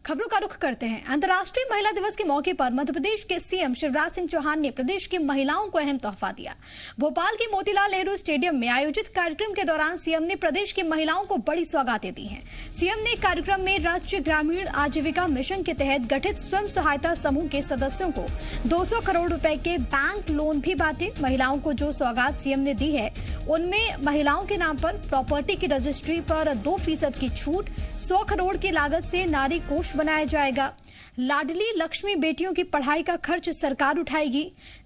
खबरों का रुख करते हैं। अंतर्राष्ट्रीय महिला दिवस के मौके पर मध्य प्रदेश के सीएम शिवराज सिंह चौहान ने प्रदेश की महिलाओं को अहम तोहफा दिया। भोपाल के मोतीलाल नेहरू स्टेडियम में आयोजित कार्यक्रम के दौरान सीएम ने प्रदेश की महिलाओं को बड़ी सौगातें दी हैं। सीएम ने कार्यक्रम में राज्य ग्रामीण आजीविका मिशन के तहत गठित स्वयं सहायता समूह के सदस्यों को 200 करोड़ रुपए के बैंक लोन भी बांटे। महिलाओं को जो सौगात सीएम ने दी है उनमें महिलाओं के नाम पर प्रॉपर्टी की रजिस्ट्री पर 2% की छूट, 100 करोड़ की लागत से नारी कोष बनाया जाएगा। लाडली लक्ष्मी बेटियों की पढ़ाई का खर्च सरकार उठाएगी।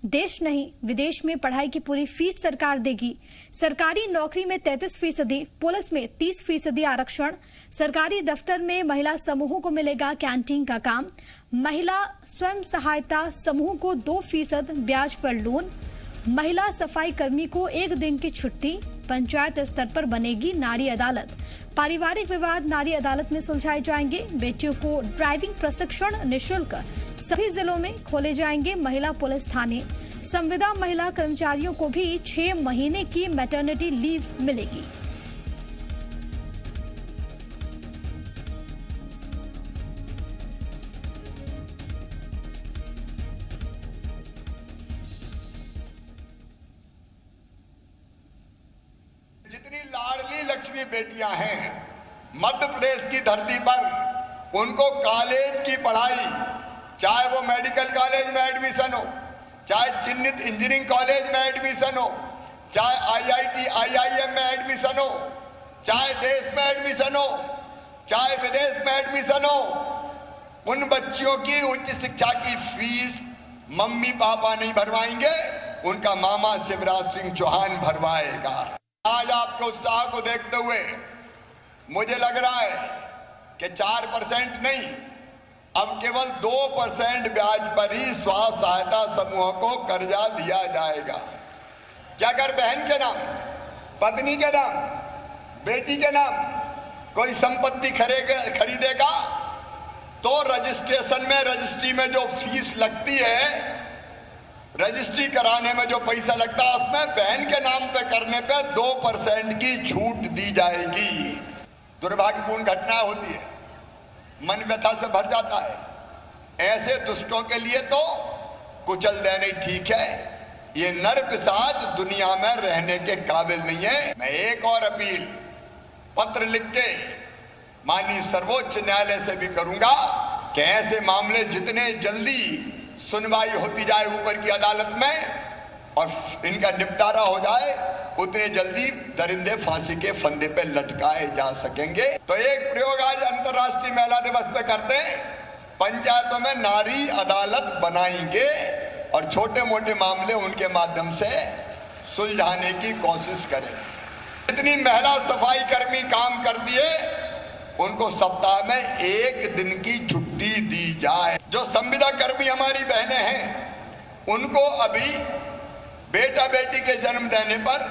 देश नहीं विदेश में पढ़ाई की पूरी फीस सरकार देगी। सरकारी नौकरी में 33%, पुलिस में 30% आरक्षण। सरकारी दफ्तर में महिला समूहों को मिलेगा कैंटीन का काम। महिला स्वयं सहायता समूह को 2% ब्याज पर लोन। महिला सफाई कर्मी को 1 दिन की छुट्टी। पंचायत स्तर पर बनेगी नारी अदालत। पारिवारिक विवाद नारी अदालत में सुलझाए जाएंगे। बेटियों को ड्राइविंग प्रशिक्षण निःशुल्क सभी जिलों में खोले जाएंगे महिला पुलिस थाने। संविदा महिला कर्मचारियों को भी 6 महीने की मैटरनिटी लीव मिलेगी। जितनी लाडली लक्ष्मी बेटियां हैं मध्य प्रदेश की धरती पर, उनको कॉलेज की पढ़ाई, चाहे वो मेडिकल कॉलेज में एडमिशन हो, चाहे चिन्हित इंजीनियरिंग कॉलेज में एडमिशन हो, चाहे आईआईटी आईआईएम में एडमिशन हो, चाहे देश में एडमिशन हो, चाहे विदेश में एडमिशन हो, उन बच्चियों की उच्च शिक्षा की फीस मम्मी पापा नहीं भरवाएंगे, उनका मामा शिवराज सिंह चौहान भरवाएगा। आज आपके उत्साह को देखते हुए मुझे लग रहा है कि 4% नहीं, अब केवल 2% ब्याज पर ही स्वास्थ्य सहायता समूह को कर्जा दिया जाएगा। क्या अगर बहन के नाम, पत्नी के नाम, बेटी के नाम कोई संपत्ति खरीदेगा तो रजिस्ट्री में जो फीस लगती है, रजिस्ट्री कराने में जो पैसा लगता है, उसमें बहन के नाम पे करने पे 2% की छूट दी जाएगी। दुर्भाग्यपूर्ण घटनाएं होती है, मन व्यथा से भर जाता है। ऐसे दुष्टों के लिए तो कुचल देना ही ठीक है। ये नर पिशाच दुनिया में रहने के काबिल नहीं है। मैं एक और अपील पत्र लिख के माननीय सर्वोच्च न्यायालय से भी करूंगा कि ऐसे मामले जितने जल्दी सुनवाई होती जाए ऊपर की अदालत में और इनका निपटारा हो जाए, उतने जल्दी दरिंदे फांसी के फंदे पे लटकाए जा सकेंगे। तो एक प्रयोग आज अंतर्राष्ट्रीय महिला दिवस पे करते हैं, पंचायतों में नारी अदालत बनाएंगे और छोटे मोटे मामले उनके माध्यम से सुलझाने की कोशिश करेंगे। जितनी महिला सफाई कर्मी काम करती है उनको सप्ताह में 1 दिन की छुट्टी दी जाए। जो संविदा कर्मी हमारी बहनें हैं उनको अभी बेटा बेटी के जन्म देने पर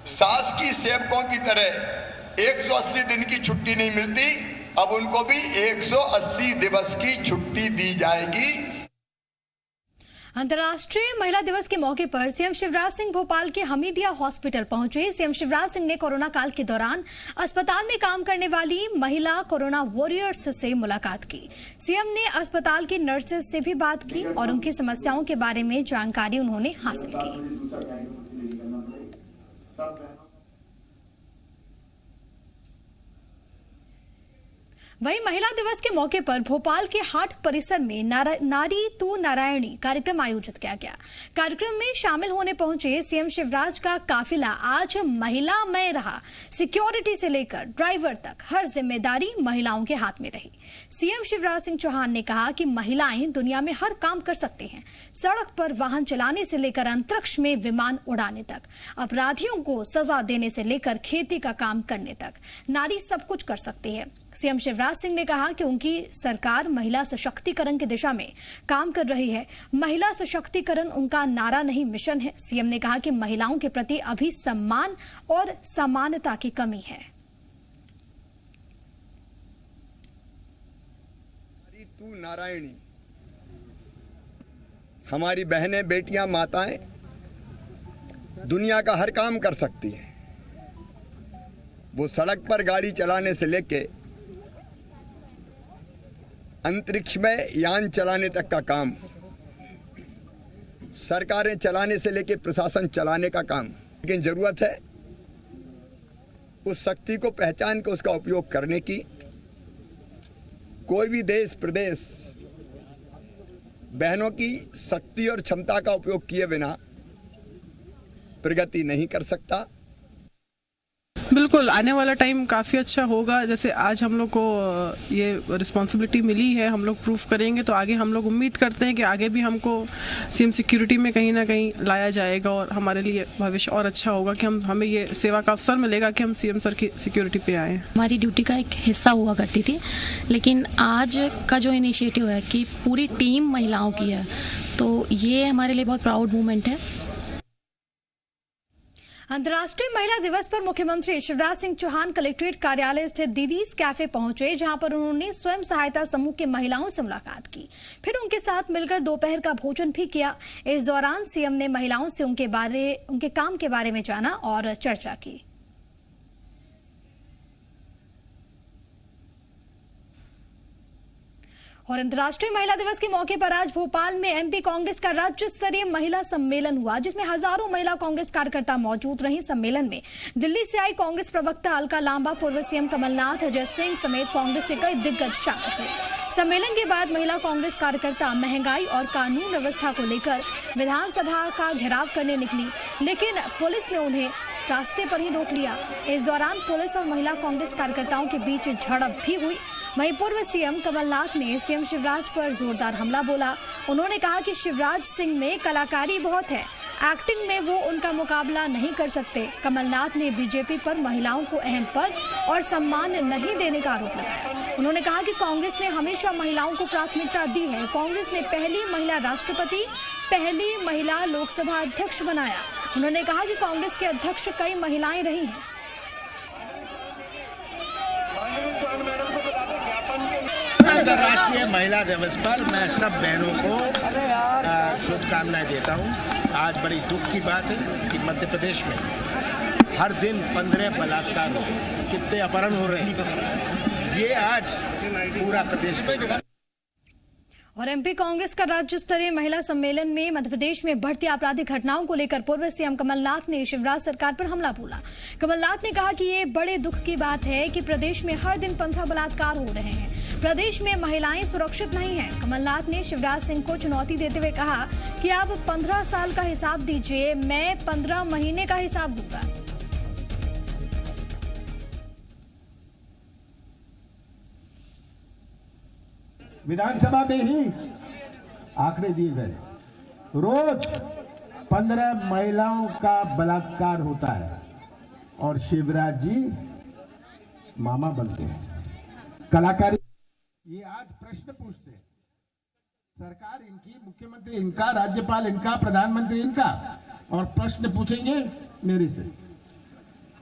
शासकीय सेवकों की तरह 180 दिन की छुट्टी नहीं मिलती, अब उनको भी 180 दिवस की छुट्टी दी जाएगी। अंतर्राष्ट्रीय महिला दिवस के मौके पर सीएम शिवराज सिंह भोपाल के हमीदिया हॉस्पिटल पहुंचे। सीएम शिवराज सिंह ने कोरोना काल के दौरान अस्पताल में काम करने वाली महिला कोरोना वॉरियर्स से मुलाकात की। सीएम ने अस्पताल की नर्सेज से भी बात की और उनकी समस्याओं के बारे में जानकारी उन्होंने हासिल की। वहीं महिला दिवस के मौके पर भोपाल के हाट परिसर में नारी तू नारायणी कार्यक्रम आयोजित किया गया। कार्यक्रम में शामिल होने पहुंचे सीएम शिवराज का काफिला आज महिला में रहा। सिक्योरिटी से लेकर ड्राइवर तक हर जिम्मेदारी महिलाओं के हाथ में रही। सीएम शिवराज सिंह चौहान ने कहा कि महिलाएं दुनिया में हर काम कर सकती हैं, सड़क पर वाहन चलाने से लेकर अंतरिक्ष में विमान उड़ाने तक, अपराधियों को सजा देने से लेकर खेती का काम करने तक नारी सब कुछ कर सकती है। सीएम शिवराज सिंह ने कहा कि उनकी सरकार महिला सशक्तिकरण की दिशा में काम कर रही है। महिला सशक्तिकरण उनका नारा नहीं, मिशन है। सीएम ने कहा कि महिलाओं के प्रति अभी सम्मान और समानता की कमी है। तू नारायणी, हमारी बहनें, बेटियां, माताएं दुनिया का हर काम कर सकती हैं। वो सड़क पर गाड़ी चलाने से लेके अंतरिक्ष में यान चलाने तक का काम, सरकारें चलाने से लेकर प्रशासन चलाने का काम, लेकिन जरूरत है उस शक्ति को पहचान कर उसका उपयोग करने की। कोई भी देश प्रदेश बहनों की शक्ति और क्षमता का उपयोग किए बिना प्रगति नहीं कर सकता। बिल्कुल, आने वाला टाइम काफ़ी अच्छा होगा। जैसे आज हम लोग को ये रिस्पॉन्सिबिलिटी मिली है, हम लोग प्रूफ करेंगे, तो आगे हम लोग उम्मीद करते हैं कि आगे भी हमको सीएम सिक्योरिटी में कहीं ना कहीं लाया जाएगा और हमारे लिए भविष्य और अच्छा होगा कि हमें ये सेवा का अवसर मिलेगा कि हम सीएम सर की सिक्योरिटी पे आए। हमारी ड्यूटी का एक हिस्सा हुआ करती थी, लेकिन आज का जो इनिशिएटिव है कि पूरी टीम महिलाओं की है, तो ये हमारे लिए बहुत प्राउड मोमेंट है। अंतर्राष्ट्रीय महिला दिवस पर मुख्यमंत्री शिवराज सिंह चौहान कलेक्ट्रेट कार्यालय स्थित दीदीज कैफे पहुंचे, जहां पर उन्होंने स्वयं सहायता समूह के महिलाओं से मुलाकात की, फिर उनके साथ मिलकर दोपहर का भोजन भी किया। इस दौरान सीएम ने महिलाओं से उनके काम के बारे में जाना और चर्चा की। और अंतर्राष्ट्रीय महिला दिवस के मौके पर आज भोपाल में एमपी कांग्रेस का राज्य स्तरीय महिला सम्मेलन हुआ, जिसमें हजारों महिला कांग्रेस कार्यकर्ता मौजूद रहीं। सम्मेलन में दिल्ली से आई कांग्रेस प्रवक्ता अलका लांबा, पूर्व सीएम कमलनाथ, अजय सिंह समेत कांग्रेस के कई दिग्गज शामिल हुए। सम्मेलन के बाद महिला कांग्रेस कार्यकर्ता महंगाई और कानून व्यवस्था को लेकर विधानसभा का घेराव करने निकली, लेकिन पुलिस ने उन्हें रास्ते पर ही रोक लिया। इस दौरान पुलिस और महिला कांग्रेस कार्यकर्ताओं के बीच झड़प भी हुई। वहीं पूर्व सीएम कमलनाथ ने सीएम शिवराज पर जोरदार हमला बोला। उन्होंने कहा कि शिवराज सिंह में कलाकारी बहुत है, एक्टिंग में वो उनका मुकाबला नहीं कर सकते। कमलनाथ ने बीजेपी पर महिलाओं को अहम पद और सम्मान नहीं देने का आरोप लगाया। उन्होंने कहा कि कांग्रेस ने हमेशा महिलाओं को प्राथमिकता दी है। कांग्रेस ने पहली महिला राष्ट्रपति, पहली महिला लोकसभा अध्यक्ष बनाया। उन्होंने कहा कि कांग्रेस के अध्यक्ष कई महिलाएं रही हैं। अंतर्राष्ट्रीय महिला दिवस पर मैं सब बहनों को शुभकामनाएं देता हूं। आज बड़ी दुख की बात है कि मध्य प्रदेश में हर दिन 15 बलात्कार हो रहे हैं, कितने अपहरण हो रहे हैं, ये आज पूरा प्रदेश में। और एमपी कांग्रेस का राज्य स्तरीय महिला सम्मेलन में मध्य प्रदेश में बढ़ती आपराधिक घटनाओं को लेकर पूर्व सीएम कमलनाथ ने शिवराज सरकार पर हमला बोला। कमलनाथ ने कहा कि ये बड़े दुख की बात है कि प्रदेश में हर दिन 15 बलात्कार हो रहे हैं, प्रदेश में महिलाएं सुरक्षित नहीं हैं। कमलनाथ ने शिवराज सिंह को चुनौती देते हुए कहा कि आप 15 साल का हिसाब दीजिए, मैं 15 महीने का हिसाब दूंगा। विधानसभा में ही आंकड़े दिए गए, रोज 15 महिलाओं का बलात्कार होता है और शिवराज जी मामा बनते हैं। कलाकारी, ये आज प्रश्न पूछते हैं, सरकार इनकी, मुख्यमंत्री इनका, राज्यपाल इनका, प्रधानमंत्री इनका, और प्रश्न पूछेंगे मेरे से,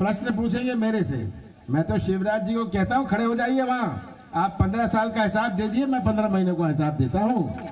प्रश्न पूछेंगे मेरे से। मैं तो शिवराज जी को कहता हूं खड़े हो जाइए वहां, आप 15 साल का हिसाब दीजिए, मैं 15 महीने का हिसाब देता हूं।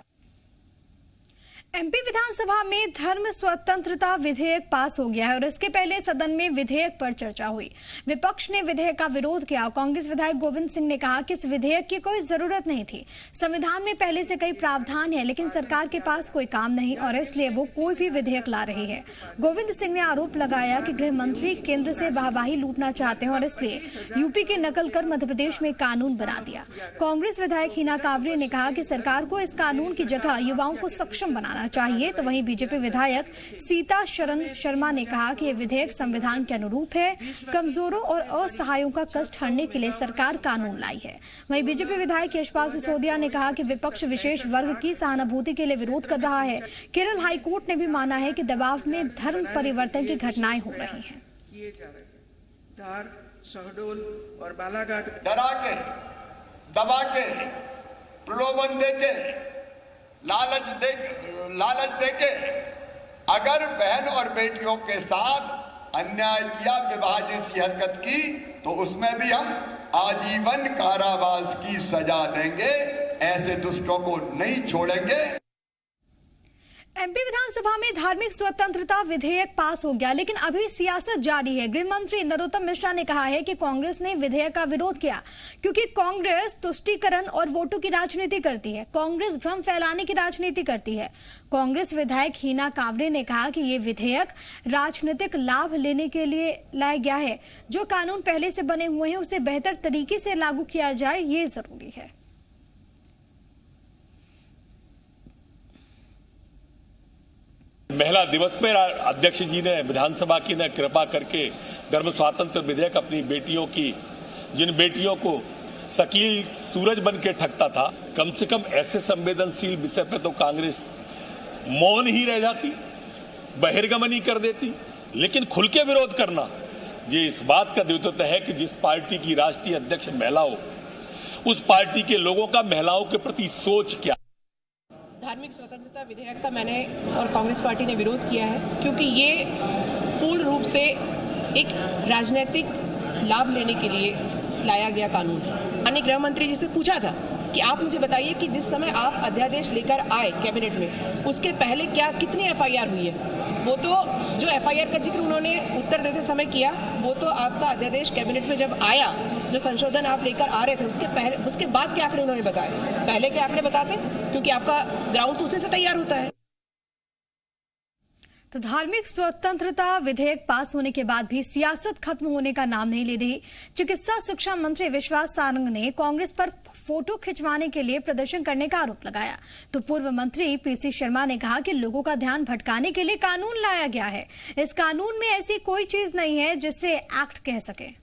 एमपी विधानसभा में धर्म स्वतंत्रता विधेयक पास हो गया है और इसके पहले सदन में विधेयक पर चर्चा हुई। विपक्ष ने विधेयक का विरोध किया। कांग्रेस विधायक गोविंद सिंह ने कहा कि इस विधेयक की कोई जरूरत नहीं थी, संविधान में पहले से कई प्रावधान है, लेकिन सरकार के पास कोई काम नहीं और इसलिए वो कोई भी विधेयक ला रही है। गोविंद सिंह ने आरोप लगाया कि गृह मंत्री केंद्र से वाहवाही लूटना चाहते हैं और इसलिए यूपी की नकल कर मध्य प्रदेश में कानून बना दिया। कांग्रेस विधायक हिना कांवरे ने कहा कि सरकार को इस कानून की जगह युवाओं को सक्षम बनाना चाहिए। तो वहीं बीजेपी विधायक सीता शरण शर्मा ने कहा कि यह विधेयक संविधान के अनुरूप है, कमजोरों और असहायों का कष्ट हरने के लिए सरकार कानून लाई है। वहीं बीजेपी विधायक यशपाल सिसोदिया ने कहा कि विपक्ष विशेष वर्ग की सहानुभूति के लिए विरोध कर रहा है। केरल हाईकोर्ट ने भी माना है कि दबाव में धर्म परिवर्तन की घटनाएं हो रही हैं। धार, शहडोल और बालाघाट डरा के, दबा के, प्रलोभन दे के, लालच देके अगर बहन और बेटियों के साथ अन्याय किया, विभाजन सी हरकत की, तो उसमें भी हम आजीवन कारावास की सजा देंगे। ऐसे दुष्टों को नहीं छोड़ेंगे। एमपी विधानसभा में धार्मिक स्वतंत्रता विधेयक पास हो गया, लेकिन अभी सियासत जारी है। गृह मंत्री नरोत्तम मिश्रा ने कहा है कि कांग्रेस ने विधेयक का विरोध किया क्योंकि कांग्रेस तुष्टीकरण और वोटों की राजनीति करती है। कांग्रेस भ्रम फैलाने की राजनीति करती है। कांग्रेस विधायक हीना कांवरे ने कहा कि ये विधेयक राजनीतिक लाभ लेने के लिए लाया गया है। जो कानून पहले से बने हुए हैं उसे बेहतर तरीके से लागू किया जाए, ये जरूरी है। महिला दिवस पर अध्यक्ष जी ने विधानसभा की ने कृपा करके धर्म स्वातंत्र विधेयक अपनी बेटियों की, जिन बेटियों को शकील सूरज बन के ठगता था, कम से कम ऐसे संवेदनशील विषय पर तो कांग्रेस मौन ही रह जाती, बहिर्गमनी कर देती। लेकिन खुल के विरोध करना ये इस बात का द्योतक है कि जिस पार्टी की राष्ट्रीय अध्यक्ष महिला हो, उस पार्टी के लोगों का महिलाओं के प्रति सोच क्या। धार्मिक स्वतंत्रता विधेयक का मैंने और कांग्रेस पार्टी ने विरोध किया है क्योंकि ये पूर्ण रूप से एक राजनीतिक लाभ लेने के लिए लाया गया कानून है। माननीय गृह मंत्री जी से पूछा था कि आप मुझे बताइए कि जिस समय आप अध्यादेश लेकर आए कैबिनेट में, उसके पहले कितनी एफआईआर हुई है। वो तो जो एफआईआर का जिक्र उन्होंने उत्तर देते समय किया, वो तो आपका अध्यादेश कैबिनेट में जब आया, जो संशोधन आप लेकर आ रहे थे, उसके बाद के आंकड़े उन्होंने बताए। पहले के आंकड़े बताते क्योंकि आपका ग्राउंड तो उसी से तैयार होता है। तो धार्मिक स्वतंत्रता विधेयक पास होने के बाद भी सियासत खत्म होने का नाम नहीं ले रही। चिकित्सा शिक्षा मंत्री विश्वास सारंग ने कांग्रेस पर फोटो खिंचवाने के लिए प्रदर्शन करने का आरोप लगाया। तो पूर्व मंत्री पीसी शर्मा ने कहा कि लोगों का ध्यान भटकाने के लिए कानून लाया गया है। इस कानून में ऐसी कोई चीज नहीं है जिससे एक्ट कह सके।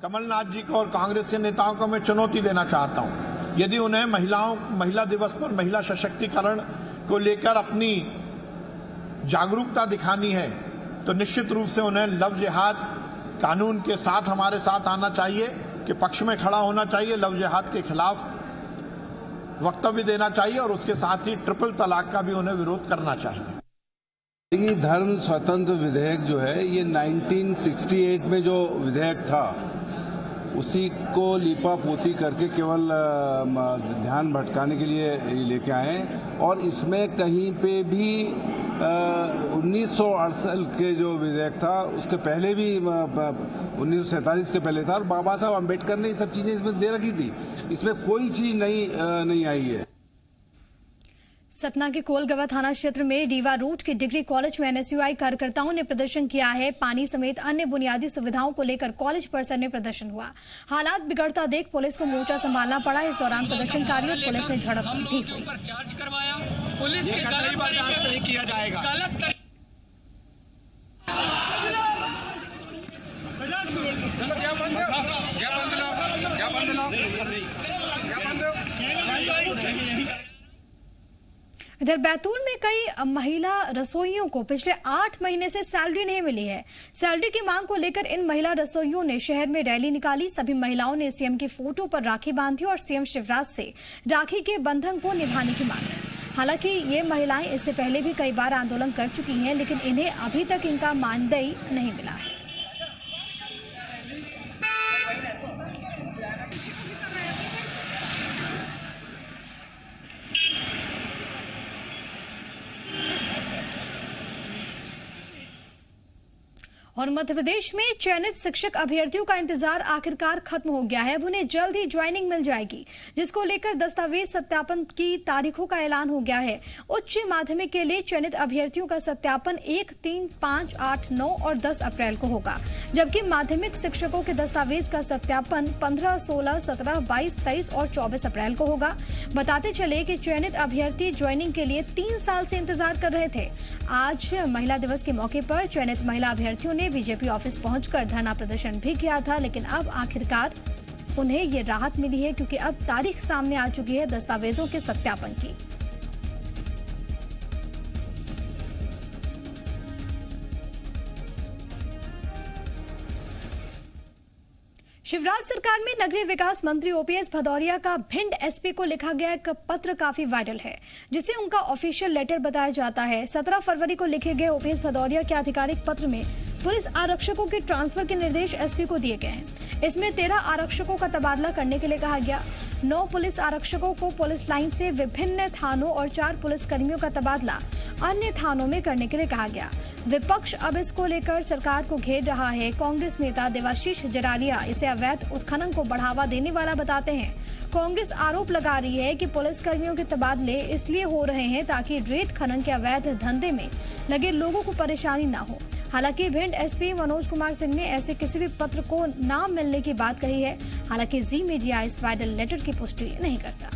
कमलनाथ जी को और कांग्रेस के नेताओं को मैं चुनौती देना चाहता हूं। यदि उन्हें महिला दिवस पर महिला सशक्तिकरण को लेकर अपनी जागरूकता दिखानी है, तो निश्चित रूप से उन्हें लव जिहाद कानून के साथ हमारे साथ आना चाहिए, कि पक्ष में खड़ा होना चाहिए, लव जिहाद के खिलाफ वक्तव्य देना चाहिए और उसके साथ ही ट्रिपल तलाक का भी उन्हें विरोध करना चाहिए। धर्म स्वतंत्र विधेयक जो है, ये 1968 में जो विधेयक था उसी को लीपा पोती करके केवल ध्यान भटकाने के लिए लेके आए। और इसमें कहीं पे भी 1968 के जो विधेयक था उसके पहले भी 1947 के पहले था, और बाबा साहब अम्बेडकर ने ये सब चीजें इसमें दे रखी थी। इसमें कोई चीज नहीं आई है। सतना के कोलगवा थाना क्षेत्र में रीवा रूट के डिग्री कॉलेज में एनएसयूआई कार्यकर्ताओं ने प्रदर्शन किया है। पानी समेत अन्य बुनियादी सुविधाओं को लेकर कॉलेज परिसर में प्रदर्शन हुआ। हालात बिगड़ता देख पुलिस को मोर्चा संभालना पड़ा। इस दौरान प्रदर्शनकारियों और पुलिस में झड़प भी हुई। इधर बैतूल में कई महिला रसोइयों को पिछले 8 महीने से सैलरी नहीं मिली है। सैलरी की मांग को लेकर इन महिला रसोइयों ने शहर में रैली निकाली। सभी महिलाओं ने सीएम की फोटो पर राखी बांधी और सीएम शिवराज से राखी के बंधन को निभाने की मांग की। हालांकि ये महिलाएं इससे पहले भी कई बार आंदोलन कर चुकी हैं, लेकिन इन्हें अभी तक इनका मानदेय नहीं मिला है। और मध्य प्रदेश में चयनित शिक्षक अभ्यर्थियों का इंतजार आखिरकार खत्म हो गया है। अब उन्हें जल्द ही ज्वाइनिंग मिल जाएगी, जिसको लेकर दस्तावेज सत्यापन की तारीखों का ऐलान हो गया है। उच्च माध्यमिक के लिए चयनित अभ्यर्थियों का सत्यापन 1, 3, 5, 8, 9 और 10 अप्रैल को होगा, जबकि माध्यमिक शिक्षकों के दस्तावेज का सत्यापन 15, 16, 17, 22, 23 और 24 अप्रैल को होगा। बताते चले कि चयनित अभ्यर्थी ज्वाइनिंग के लिए 3 साल से इंतजार कर रहे थे। आज महिला दिवस के मौके पर चयनित महिला अभ्यर्थियों ने बीजेपी ऑफिस पहुंचकर धरना प्रदर्शन भी किया था, लेकिन अब आखिरकार उन्हें ये राहत मिली है क्योंकि अब तारीख सामने आ चुकी है दस्तावेजों के सत्यापन की। शिवराज सरकार में नगरीय विकास मंत्री ओपीएस भदौरिया का भिंड एसपी को लिखा गया एक पत्र काफी वायरल है, जिसे उनका ऑफिशियल लेटर बताया जाता है। 17 फरवरी को लिखे गए ओपीएस भदौरिया के आधिकारिक पत्र में पुलिस आरक्षकों के ट्रांसफर के निर्देश एसपी को दिए गए हैं। इसमें 13 आरक्षकों का तबादला करने के लिए कहा गया। 9 पुलिस आरक्षकों को पुलिस लाइन से विभिन्न थानों और 4 पुलिस कर्मियों का तबादला अन्य थानों में करने के लिए कहा गया। विपक्ष अब इसको लेकर सरकार को घेर रहा है। कांग्रेस नेता देवाशीष जरारिया इसे अवैध उत्खनन को बढ़ावा देने वाला बताते हैं। कांग्रेस आरोप लगा रही है कि पुलिस कर्मियों के तबादले इसलिए हो रहे हैं ताकि रेत खनन के अवैध धंधे में लगे लोगों को परेशानी न हो। हालांकि भिंड एसपी मनोज कुमार सिंह ने ऐसे किसी भी पत्र को नाम मिलने की बात कही है। हालांकि जी मीडिया इस वायरल लेटर की पुष्टि नहीं करता।